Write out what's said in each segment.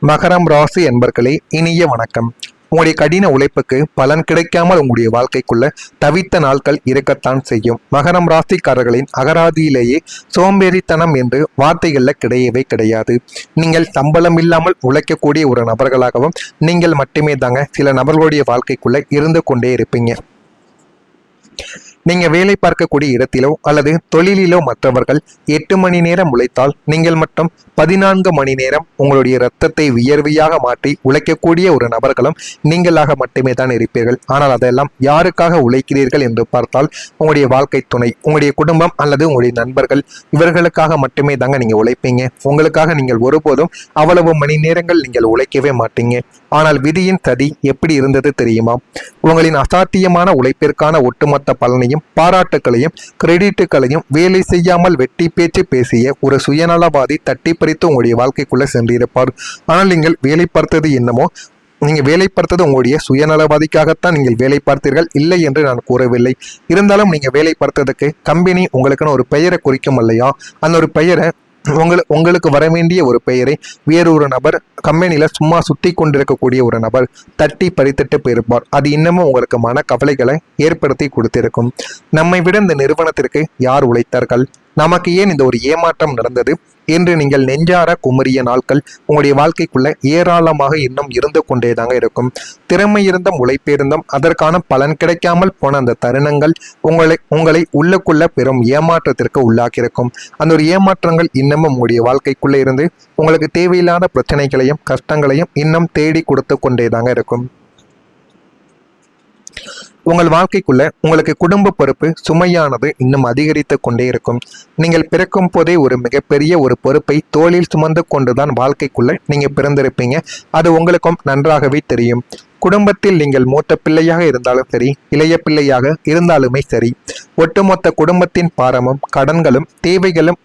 மகரம் ராசி என்பர்களே, இனிய வணக்கம். உங்களுடைய கடின உழைப்புக்கு பலன் கிடைக்காமல் உங்களுடைய வாழ்க்கைக்குள்ள தவித்த நாட்கள் இருக்கத்தான் செய்யும். மகரம் ராசிக்காரர்களின் அகராதியிலேயே சோம்பேறித்தனம் என்று வார்த்தைகள்ல கிடையவே கிடையாது. நீங்கள் சம்பளம் இல்லாமல் உழைக்கக்கூடிய ஒரு நபர்களாகவும் நீங்கள் மட்டுமே தாங்க சில நபர்களுடைய வாழ்க்கைக்குள்ள இருந்து கொண்டே இருப்பீங்க. நீங்க வேலை பார்க்கக்கூடிய இடத்திலோ அல்லது தொழிலிலோ மற்றவர்கள் 8 மணி நேரம் உழைத்தால் நீங்கள் மட்டும் 14 மணி நேரம் உங்களுடைய இரத்தத்தை வியர்வையாக மாற்றி உழைக்கக்கூடிய ஒரு நபர்களும் நீங்களாக மட்டுமே தான் இருப்பீர்கள். ஆனால் அதெல்லாம் யாருக்காக உழைக்கிறீர்கள் என்று பார்த்தால் உங்களுடைய வாழ்க்கை துணை, உங்களுடைய குடும்பம் அல்லது உங்களுடைய நண்பர்கள், இவர்களுக்காக மட்டுமே தாங்க நீங்க உழைப்பீங்க. உங்களுக்காக நீங்கள் ஒருபோதும் அவ்வளவு மணி நேரங்கள் நீங்கள் உழைக்கவே மாட்டீங்க. ஆனால் விதியின் சதி எப்படி இருந்தது தெரியுமா? உங்களின் அசாத்தியமான உழைப்பிற்கான ஒட்டுமொத்த பலனையும் பாராட்டுகளையும் கிரெடிட்டுகளையும் வேலை செய்யாமல் வெட்டி பேச்சு பேசிய ஒரு சுயநலவாதி தட்டி பறித்து உங்களுடைய வாழ்க்கைக்குள்ள சென்றிருப்பார். ஆனால் நீங்கள் வேலை பார்த்தது என்னமோ, நீங்க வேலை பார்த்தது உங்களுடைய சுயநலவாதிக்காகத்தான் நீங்கள் வேலை பார்த்தீர்கள், இல்லை என்று நான் கூறவில்லை. இருந்தாலும் நீங்க வேலை பார்த்ததுக்கு கம்பெனி உங்களுக்குன்னு ஒரு பெயரை குறிக்கும் இல்லையா? அந்த ஒரு பெயரை உங்களுக்கு வர வேண்டிய ஒரு பெயரை வேறொரு நபர் கம்பெனியில சும்மா சுத்தி கொண்டிருக்கக்கூடிய ஒரு நபர் தட்டி பறித்துட்டு போயிருப்பார். அது இன்னமும் உங்களுக்கு மன கவலைகளை ஏற்படுத்தி கொடுத்திருக்கும். நம்மை விட இந்த நிறுவனத்திற்கு யார் உழைத்தார்கள், நமக்கு ஏன் இந்த ஒரு ஏமாற்றம் நடந்தது என்று நீங்கள் நெஞ்சார குமரிய நாட்கள் உங்களுடைய வாழ்க்கைக்குள்ள ஏராளமாக இன்னும் இருந்து கொண்டேதாங்க இருக்கும். திறமை இருந்தும் உழைப்பிருந்தும் அதற்கான பலன் கிடைக்காமல் போன அந்த தருணங்கள் உங்களை உள்ளுக்குள்ள பெரும் ஏமாற்றத்திற்கு உள்ளாக்கியிருக்கும். அந்த ஒரு ஏமாற்றங்கள் இன்னமும் உங்களுடைய வாழ்க்கைக்குள்ள இருந்து உங்களுக்கு தேவையில்லாத பிரச்சனைகளையும் கஷ்டங்களையும் இன்னும் தேடி கொடுத்து கொண்டேதாங்க இருக்கும். உங்கள் வாழ்க்கைக்குள்ள உங்களுக்கு குடும்ப பொறுப்பு சுமையானது இன்னும் அதிகரித்து கொண்டே இருக்கும். நீங்கள் பிறக்கும் போதே ஒரு மிகப்பெரிய ஒரு பொறுப்பை தோளில் சுமந்து கொண்டுதான் வாழ்க்கைக்குள்ள நீங்க பிறந்திருப்பீங்க. அது உங்களுக்கும் நன்றாகவே தெரியும். குடும்பத்தில் நீங்கள் மூத்த பிள்ளையாக இருந்தாலும் சரி, இளைய பிள்ளையாக இருந்தாலுமே சரி, ஒட்டுமொத்த குடும்பத்தின் பாரமும் கடன்களும் தேவைகளும்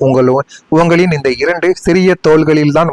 உங்களின் இந்த 2 சிறிய தோள்களில் தான்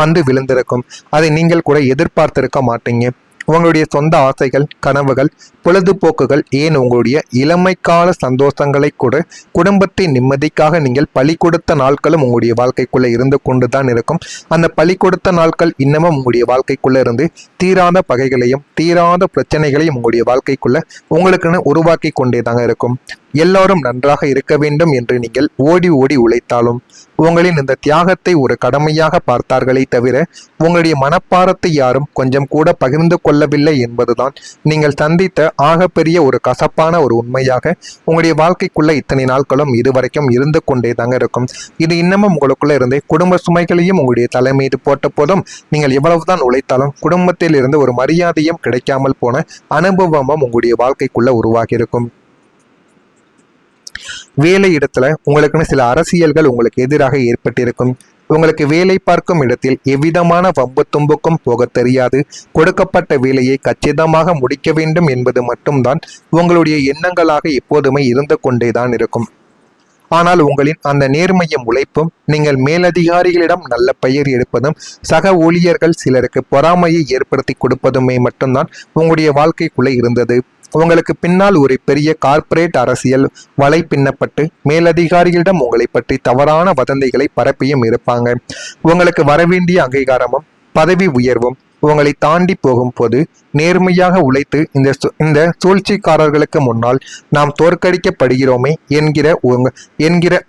வந்து விழுந்திருக்கும். அதை நீங்கள் கூட எதிர்பார்த்திருக்க மாட்டீங்க. உங்களுடைய சொந்த ஆசைகள், கனவுகள், பொழுதுபோக்குகள், ஏன் உங்களுடைய இளமைக்கால சந்தோஷங்களை கூட குடும்பத்தின் நிம்மதிக்காக நீங்கள் பலி கொடுத்த நாட்களும் உங்களுடைய வாழ்க்கைக்குள்ள இருந்து கொண்டுதான் இருக்கும். அந்த பலி கொடுத்த நாட்கள் இன்னமும் உங்களுடைய வாழ்க்கைக்குள்ள இருந்து தீராத பகைகளையும் தீராத பிரச்சனைகளையும் உங்களுடைய வாழ்க்கைக்குள்ள உங்களுக்குன்னு உருவாக்கி கொண்டேதாங்க இருக்கும். எல்லாரும் நன்றாக இருக்க வேண்டும் என்று நீங்கள் ஓடி ஓடி உழைத்தாலும் உங்களின் இந்த தியாகத்தை ஒரு கடமையாக பார்த்தார்களே தவிர உங்களுடைய மனப்பாரத்தை யாரும் கொஞ்சம் கூட பகிர்ந்து கொள்ளவில்லை என்பதுதான் நீங்கள் சந்தித்த ஆகப்பெரிய ஒரு கசப்பான ஒரு உண்மையாக உங்களுடைய வாழ்க்கைக்குள்ள இத்தனை நாட்களும் இதுவரைக்கும் இருந்து கொண்டே தாங்க இருக்கும். இது இன்னமும் உங்களுக்குள்ள இருந்தே குடும்ப சுமைகளையும் உங்களுடைய தலை மீது போட்ட போதும் நீங்கள் எவ்வளவுதான் உழைத்தாலும் குடும்பத்தில் இருந்து ஒரு மரியாதையும் கிடைக்காமல் போன அனுபவமும் உங்களுடைய வாழ்க்கைக்குள்ள உருவாகி இருக்கும். வேலை இடத்துல உங்களுக்குன்னு சில அரசியல்கள் உங்களுக்கு எதிராக ஏற்பட்டிருக்கும். உங்களுக்கு வேலை பார்க்கும் இடத்தில் எவ்விதமான வம்பு தும்புக்கும் போக தெரியாது. கொடுக்கப்பட்ட வேலையை கச்சிதமாக முடிக்க வேண்டும் என்பது மட்டும்தான் உங்களுடைய எண்ணங்களாக எப்போதுமே இருந்து கொண்டேதான் இருக்கும். ஆனால் உங்களின் அந்த நேர்மையும் உழைப்பும், நீங்கள் மேலதிகாரிகளிடம் நல்ல பெயர் எடுப்பதும், சக ஊழியர்கள் சிலருக்கு பொறாமையை ஏற்படுத்தி கொடுப்பதுமே மட்டும்தான் உங்களுடைய வாழ்க்கைக்குள்ளே இருந்தது. உங்களுக்கு பின்னால் ஒரு பெரிய கார்ப்பரேட் அரசியல் வலை பின்னப்பட்டு மேலதிகாரிகளிடம் உங்களை பற்றி தவறான வதந்திகளை பரப்பியும் இருப்பாங்க. உங்களுக்கு வரவேண்டிய அங்கீகாரமும் பதவி உயர்வும் உங்களை தாண்டி போகும் போது நேர்மையாக உழைத்து இந்த சூழ்ச்சிக்காரர்களுக்கு முன்னால் நாம் தோற்கடிக்கப்படுகிறோமே என்கிற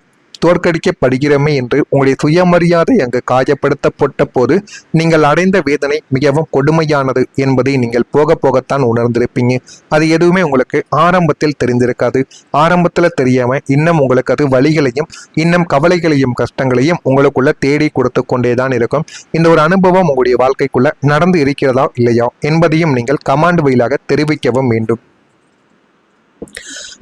தோற்கடிக்கப்படுகிறோமே என்று உங்களுடைய சுயமரியாதை அங்கு காயப்படுத்தப்பட்ட போது நீங்கள் அடைந்த வேதனை மிகவும் கொடுமையானது என்பதை நீங்கள் போக போகத்தான் உணர்ந்திருப்பீங்க. அது எதுவுமே உங்களுக்கு ஆரம்பத்தில் தெரிந்திருக்காது. ஆரம்பத்தில் தெரியாம இன்னும் உங்களுக்கு அது வலிகளையும் இன்னும் கவலைகளையும் கஷ்டங்களையும் உங்களுக்குள்ள தேடி கொடுத்து கொண்டேதான் இருக்கும். இந்த ஒரு அனுபவம் உங்களுடைய வாழ்க்கைக்குள்ள நடந்து இருக்கிறதா இல்லையா என்பதையும் நீங்கள் கமாண்ட் வழியாக தெரிவிக்கவும் வேண்டும்.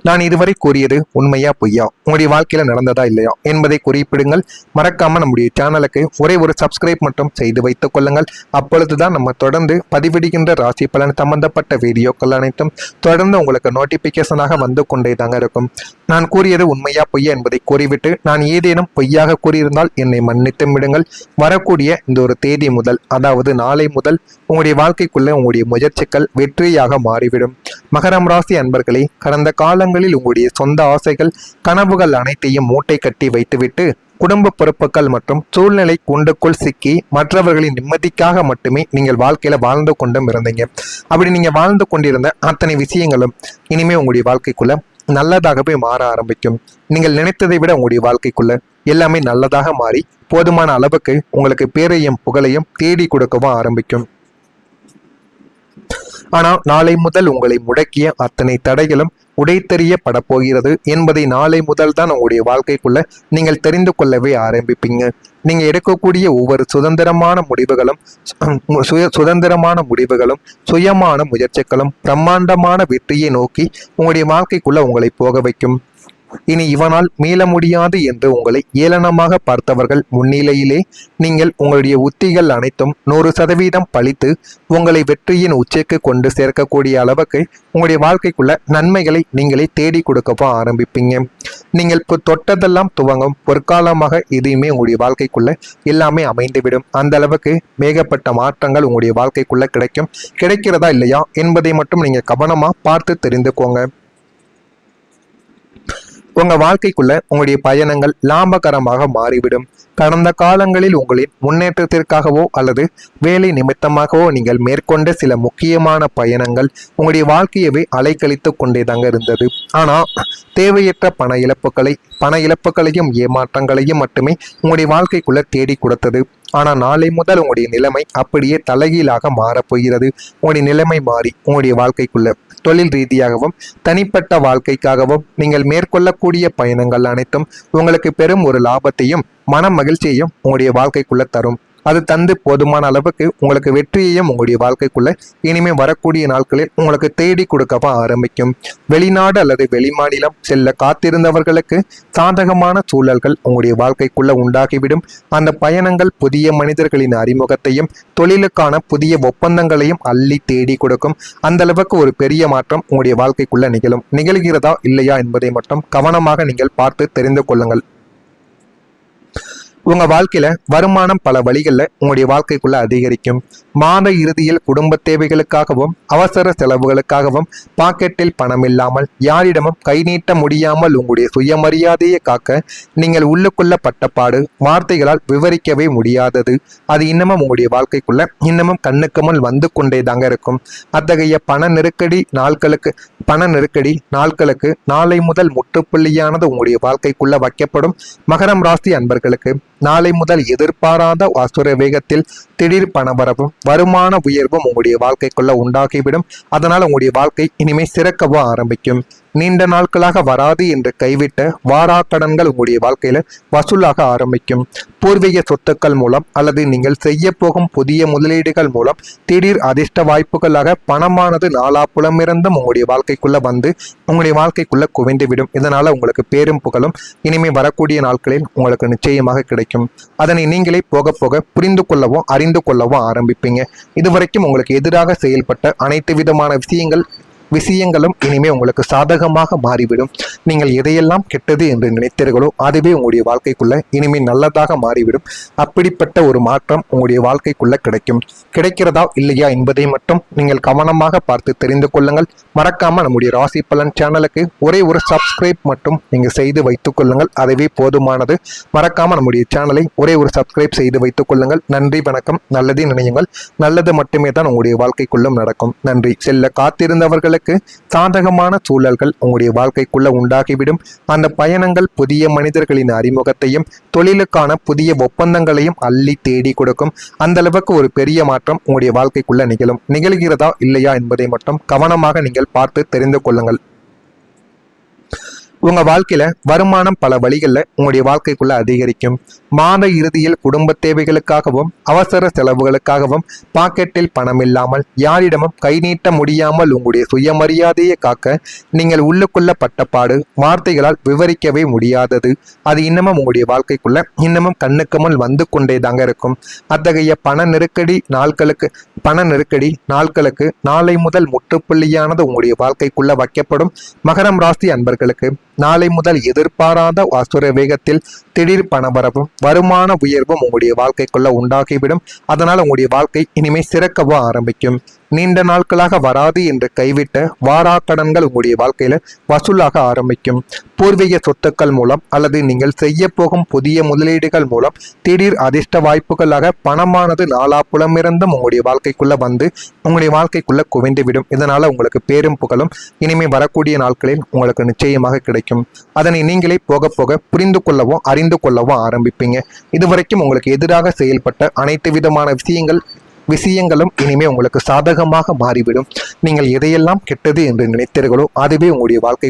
நான் இதுவரை கூறியது உண்மையா பொய்யா, உங்களுடைய வாழ்க்கையில நடந்ததா இல்லையா என்பதை குறிப்பிடுங்கள். மறக்காம நம்முடைய சேனலுக்கு ஒரே ஒரு சப்ஸ்கிரைப் மட்டும் செய்து வைத்துக் கொள்ளுங்கள். அப்பொழுதுதான் நம்ம தொடர்ந்து பதிவிடுகின்ற ராசி பலன் சம்பந்தப்பட்ட வீடியோக்கள் அனைத்தும் தொடர்ந்து உங்களுக்கு நோட்டிபிகேஷனாக வந்து கொண்டே தாங்க இருக்கும். நான் கூறியது உண்மையா பொய்யா என்பதை கூறிவிட்டு நான் ஏதேனும் பொய்யாக கூறியிருந்தால் என்னை மன்னித்து விடுங்கள். வரக்கூடிய இந்த ஒரு தேதி முதல், அதாவது நாளை முதல் உங்களுடைய வாழ்க்கைக்குள்ள உங்களுடைய முயற்சிகள் வெற்றியாக மாறிவிடும். மகரம் ராசி அன்பர்களே, கடந்த காலங்களில் உங்களுடைய சொந்த ஆசைகள் கனவுகள் அனைத்தையும் மூட்டை கட்டி வைத்துவிட்டு குடும்ப பொறுப்புகள் மற்றும் சூழ்நிலை குண்டுக்குள் சிக்கி மற்றவர்களின் நிம்மதிக்காக மட்டுமே நீங்கள் வாழ்க்கையில வாழ்ந்து கொண்டும் இருந்தீங்க. அப்படி நீங்க வாழ்ந்து கொண்டிருந்த அத்தனை விஷயங்களும் இனிமே உங்களுடைய வாழ்க்கைக்குள்ள நல்லதாகவே மாற ஆரம்பிக்கும். நீங்கள் நினைத்ததை விட உங்களுடைய வாழ்க்கைக்குள்ள எல்லாமே நல்லதாக மாறி போதுமான அளவுக்கு உங்களுக்கு பேரையும் புகழையும் தேடி கொடுக்கவும் ஆரம்பிக்கும். ஆனால் நாளை முதல் உங்களை முடக்கிய அத்தனை தடைகளும் உடைத்தெறியப்பட போகிறது என்பதை நாளை முதல் தான் உங்களுடைய வாழ்க்கைக்குள்ள நீங்கள் தெரிந்து கொள்ளவே ஆரம்பிப்பீங்க. நீங்க எடுக்கக்கூடிய ஒவ்வொரு சுதந்திரமான முடிவுகளும் சுயமான முயற்சிகளும் பிரம்மாண்டமான வெற்றியை நோக்கி உங்களுடைய வாழ்க்கைக்குள்ள உங்களை போக வைக்கும். இனி இவனால் மீள முடியாது என்று உங்களை ஏளனமாக பார்த்தவர்கள் முன்னிலையிலே நீங்கள் உங்களுடைய உத்திகள் அனைத்தும் 100% பழித்து உங்களை வெற்றியின் உச்சிக்கு கொண்டு சேர்க்கக்கூடிய அளவுக்கு உங்களுடைய வாழ்க்கைக்குள்ள நன்மைகளை நீங்களே தேடி கொடுக்கவும் ஆரம்பிப்பீங்க. நீங்கள் தொட்டதெல்லாம் துவங்கும் பொற்காலமாக எதையுமே உங்களுடைய வாழ்க்கைக்குள்ள எல்லாமே அமைந்துவிடும். அந்த அளவுக்கு மேகப்பட்ட மாற்றங்கள் உங்களுடைய வாழ்க்கைக்குள்ள கிடைக்கிறதா இல்லையா என்பதை மட்டும் நீங்க கவனமா பார்த்து தெரிந்துக்கோங்க. உங்க வாழ்க்கைக்குள்ள உங்களுடைய பயணங்கள் லாபகரமாக மாறிவிடும். கடந்த காலங்களில் உங்களின் முன்னேற்றத்திற்காகவோ அல்லது வேலை நிமித்தமாகவோ நீங்கள் மேற்கொண்ட சில முக்கியமான பயணங்கள் உங்களுடைய வாழ்க்கையவே அலைக்கழித்து கொண்டேதாங்க இருந்தது. ஆனா தேவையற்ற பண இழப்புகளையும் ஏமாற்றங்களையும் மட்டுமே உங்களுடைய வாழ்க்கைக்குள்ள தேடி கொடுத்தது. ஆனா நாளை முதல் உங்களுடைய நிலைமை அப்படியே தலைகீழாக மாறப்போகிறது. உங்களுடைய நிலைமை மாறி உங்களுடைய வாழ்க்கைக்குள்ள தொழில் ரீதியாகவும் தனிப்பட்ட வாழ்க்கைக்காகவும் நீங்கள் மேற்கொள்ளக்கூடிய பயணங்கள் அனைத்தும் உங்களுக்கு பெரும் ஒரு லாபத்தையும் மன மகிழ்ச்சியையும் உங்களுடைய வாழ்க்கைக்குள்ள தரும். அது தந்து போதுமான அளவுக்கு உங்களுக்கு வெற்றியையும் உங்களுடைய வாழ்க்கைக்குள்ள இனிமே வரக்கூடிய நாட்களில் உங்களுக்கு தேடி கொடுக்கவும் ஆரம்பிக்கும். வெளிநாடு அல்லது வெளிமாநிலம் செல்ல காத்திருந்தவர்களுக்கு சாதகமான சூழல்கள் உங்களுடைய வாழ்க்கைக்குள்ள உண்டாகிவிடும். அந்த பயணங்கள் புதிய மனிதர்களின் அறிமுகத்தையும் தொழிலுக்கான புதிய ஒப்பந்தங்களையும் அள்ளி தேடி கொடுக்கும். அந்த அளவுக்கு ஒரு பெரிய மாற்றம் உங்களுடைய வாழ்க்கைக்குள்ள நிகழ்கிறதா இல்லையா என்பதை மட்டும் கவனமாக நீங்கள் பார்த்து தெரிந்து கொள்ளுங்கள். உங்க வாழ்க்கையில வருமானம் பல வழிகளில் உங்களுடைய வாழ்க்கைக்குள்ள அதிகரிக்கும். மாத இறுதியில் குடும்ப தேவைகளுக்காகவும் அவசர செலவுகளுக்காகவும் பாக்கெட்டில் பணம் இல்லாமல் யாரிடமும் கை நீட்ட முடியாமல் உங்களுடைய சுயமரியாதையை காக்க நீங்கள் உள்ளுக்குள்ள பட்டப்பாடு வார்த்தைகளால் விவரிக்கவே முடியாதது. அது இன்னமும் உங்களுடைய வாழ்க்கைக்குள்ள இன்னமும் கண்ணுக்கு முன் வந்து கொண்டேதாங்க இருக்கும். அத்தகைய பண நெருக்கடி நாட்களுக்கு நாளை முதல் முற்றுப்புள்ளியானது உங்களுடைய வாழ்க்கைக்குள்ள வைக்கப்படும். மகரம் ராசி அன்பர்களுக்கு நாளை முதல் எதிர்பாராத அசுர வேகத்தில் திடீர் பணவரவும் வருமான உயர்வும் உங்களுடைய வாழ்க்கைக்குள்ள உண்டாகிவிடும். அதனால் உங்களுடைய வாழ்க்கை இனிமே சிறக்கவும் ஆரம்பிக்கும். நீண்ட நாட்களாக வராது என்று கைவிட்ட வாராக்கடன்கள் உங்களுடைய வாழ்க்கையில வசூலாக ஆரம்பிக்கும். பூர்வீக சொத்துக்கள் மூலம் அல்லது நீங்கள் செய்ய போகும் புதிய முதலீடுகள் மூலம் திடீர் அதிர்ஷ்ட வாய்ப்புகளாக பணமானது நாலாப்புலமிருந்தும் உங்களுடைய வாழ்க்கைக்குள்ள வந்து உங்களுடைய வாழ்க்கைக்குள்ள குவிந்துவிடும். இதனால உங்களுக்கு பேரும் புகழும் இனிமே வரக்கூடிய நாட்களில் உங்களுக்கு நிச்சயமாக கிடைக்கும். அதனை நீங்களே போக போக புரிந்து கொள்ளவும் அறிந்து கொள்ளவும் ஆரம்பிப்பீங்க. இதுவரைக்கும் உங்களுக்கு எதிராக செயல்பட்ட அனைத்து விதமான விஷயங்களும் இனிமே உங்களுக்கு சாதகமாக மாறிவிடும். நீங்கள் எதையெல்லாம் கெட்டது என்று நினைத்தீர்களோ அதுவே உங்களுடைய வாழ்க்கைக்குள்ள இனிமே நல்லதாக மாறிவிடும். அப்படிப்பட்ட ஒரு மாற்றம் உங்களுடைய வாழ்க்கைக்குள்ள கிடைக்கிறதா இல்லையா என்பதை மட்டும் நீங்கள் கவனமாக பார்த்து தெரிந்து கொள்ளுங்கள். மறக்காம நம்முடைய ராசி பலன் சேனலுக்கு ஒரே ஒரு சப்ஸ்கிரைப் மட்டும் நீங்க செய்து வைத்துக் கொள்ளுங்கள். அதுவே போதுமானது. மறக்காம நம்முடைய சேனலை ஒரே ஒரு சப்ஸ்கிரைப் செய்து வைத்துக் கொள்ளுங்கள். நன்றி, வணக்கம். நல்லதே நினையுங்கள். நல்லது மட்டுமே தான் உங்களுடைய வாழ்க்கைக்குள்ளும் நடக்கும். நன்றி. செல்ல காத்திருந்தவர்களுக்கு சாதகமான சூழல்கள் உங்களுடைய வாழ்க்கைக்குள்ள உண்டாகிவிடும். அந்த பயணங்கள் புதிய மனிதர்களின் அறிமுகத்தையும் தொழிலுக்கான புதிய ஒப்பந்தங்களையும் அள்ளி தேடி கொடுக்கும். அந்த அளவுக்கு ஒரு பெரிய மாற்றம் உங்களுடைய வாழ்க்கைக்குள்ள நிகழ்கிறதா இல்லையா என்பதை மட்டும் கவனமாக நீங்கள் பார்த்து தெரிந்து கொள்ளுங்கள். உங்க வாழ்க்கையில வருமானம் பல வழிகளில் உங்களுடைய வாழ்க்கைக்குள்ள அதிகரிக்கும். மாத இறுதியில் குடும்ப தேவைகளுக்காகவும் அவசர செலவுகளுக்காகவும் பாக்கெட்டில் பணம் இல்லாமல் யாரிடமும் கை நீட்ட முடியாமல் உங்களுடைய சுயமரியாதையை காக்க நீங்கள் உள்ளுக்குள்ள பட்டப்பாடு வார்த்தைகளால் விவரிக்கவே முடியாதது. அது இன்னமும் உங்களுடைய வாழ்க்கைக்குள்ள இன்னமும் கண்ணுக்கு முன் வந்து கொண்டேதாங்க இருக்கும். அத்தகைய பண நெருக்கடி நாட்களுக்கு நாளை முதல் முற்றுப்புள்ளியானது உங்களுடைய வாழ்க்கைக்குள்ள வைக்கப்படும். மகரம் ராசி அன்பர்களுக்கு நாளை முதல் எதிர்பாராத அசுர வேகத்தில் திடீர் பணவரவும் வருமான உயர்வும் உங்களுடைய வாழ்க்கைக்குள்ள உண்டாகிவிடும். அதனால் உங்களுடைய வாழ்க்கை இனிமே சிறக்கவும் ஆரம்பிக்கும். நீண்ட நாட்களாக வராது என்று கைவிட்ட வாராக்கடன்கள் உங்களுடைய வாழ்க்கையில வசூலாக ஆரம்பிக்கும். பூர்வீக சொத்துக்கள் மூலம் அல்லது நீங்கள் செய்ய போகும் புதிய முதலீடுகள் மூலம் திடீர் அதிர்ஷ்ட வாய்ப்புகளாக பணமானது நாலாப்புலமிருந்தும் உங்களுடைய வாழ்க்கைக்குள்ள வந்து உங்களுடைய வாழ்க்கைக்குள்ள குவிந்து விடும். இதனால உங்களுக்கு பேரும் புகழும் இனிமே வரக்கூடிய நாட்களில் உங்களுக்கு நிச்சயமாக கிடைக்கும். அதனை நீங்களே போக போக புரிந்து கொள்ளவும் அறிந்து கொள்ளவும் ஆரம்பிப்பீங்க. இதுவரைக்கும் உங்களுக்கு எதிராக செயல்பட்ட அனைத்து விதமான விஷயங்களும் இனிமே உங்களுக்கு சாதகமாக மாறிவிடும். நீங்கள் எதையெல்லாம் கெட்டது என்று நினைத்தீர்களோ அதுவே உங்களுடைய வாழ்க்கை